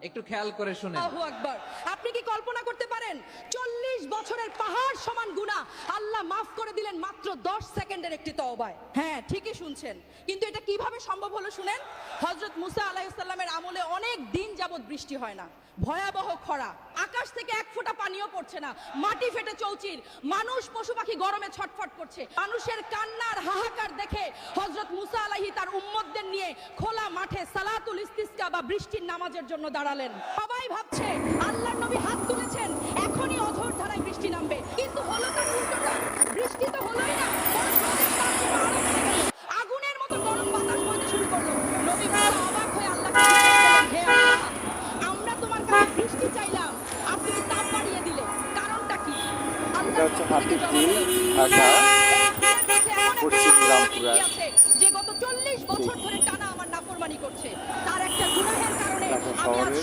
একটু খেয়াল করে শুনেন। আল্লাহু আকবার। আপনি কি কল্পনা করতে পারেন 40 বছরের পাহাড় সমান গুনাহ আল্লাহ মাফ করে দিলেন মাত্র 10 সেকেন্ডের একটি তওবায়? হ্যাঁ, ঠিকই শুনছেন। কিন্তু এটা কিভাবে সম্ভব হলো শুনেন। হযরত মুসা আলাইহিস সালামের আমলে অনেক দিন যাবত বৃষ্টি হয় না, ভয়াবহ খরা, আকাশ থেকে এক ফোঁটা পানিও পড়ছে না, মাটি ফেটে চৌচির, মানুষ পশু পাখি গরমে ছটফট করছে। মানুষের কান্নার হাহাকার দেখে হযরত মুসা আলাইহি তার উম্মতদের নিয়ে খোলা মাঠে সালাতুল ইস্তিসকা বা বৃষ্টির নামাজের জন্য দাঁড়ালেন। সবাই ভাবছে আল্লাহর নবী হাত তুলেছেন, এখনই অঝোর ধারায় বৃষ্টি নামবে, কিন্তু হলো তার উল্টোটা। বৃষ্টি তো হলোই না, বরং আগুনের মতো গরম বাতাস বইতে শুরু করলো। নবী মুসা অবাক হয়ে আল্লাহকে জিজ্ঞেস করলেন, হে আল্লাহ, আমরা তোমার কাছে বৃষ্টি চাইলাম, আপনি তাপ বাড়িয়ে দিলে, কারণটা কি? এটা হচ্ছে হাতির ঝিল, ঢাকা পশ্চিম রামপুরা। যে গত 40 বছর ধরে টানা আমার নাফরমানি করছে, তার একটা গুনাহের কারণে ঢাকা আমি আজ শহরে